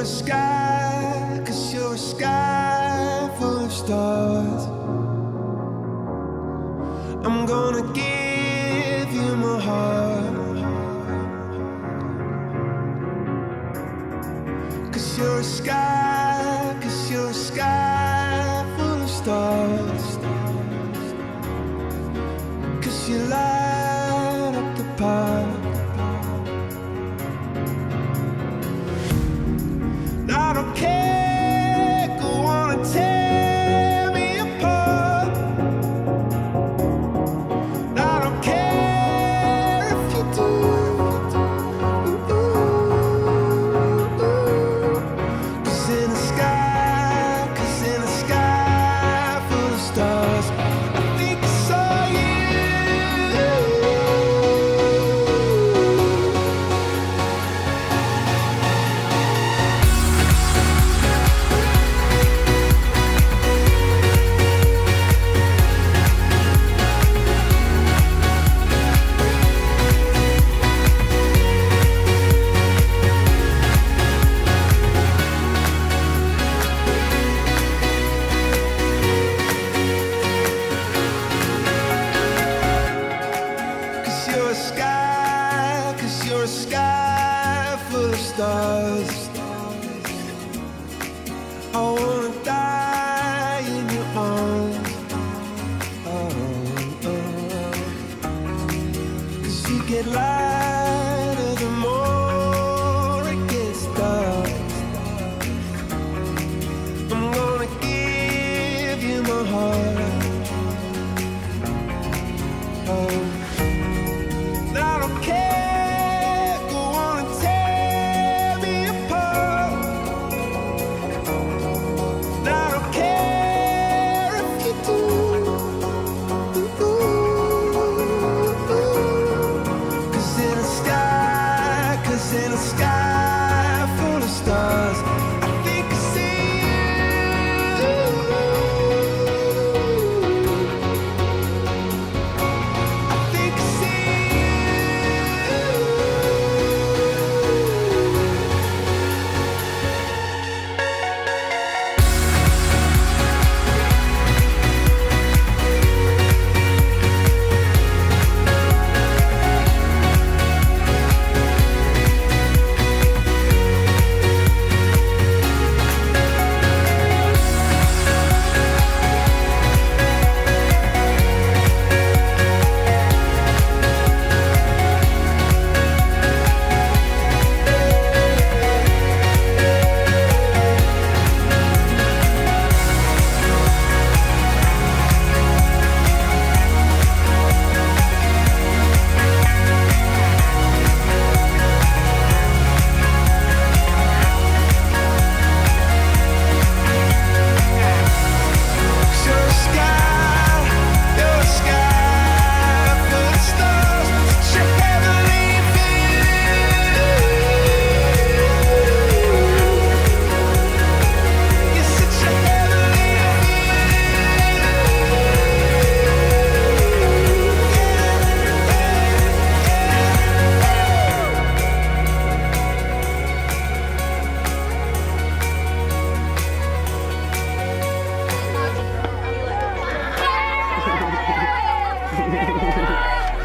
a sky, 'cause you're a sky full of stars. I'm gonna give you my heart, 'cause you're a sky, 'cause you're a sky full of stars. 'Cause you light up the park. I don't care, go on and tear me apart. I don't care if you do. Cause in the sky, 'cause in the sky full of stars, I think I saw you. You're a sky, 'cause you're a sky full of stars. I wanna die in your arms. Oh, oh. 'Cause you get lighter the more it gets dark. I'm gonna give you my heart. Oh, I don't care, go on and tear me apart. I don't care if you do. Cause in the sky, 'cause in the sky full of stars, I think I see you. I think I see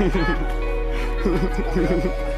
Ha ha ha.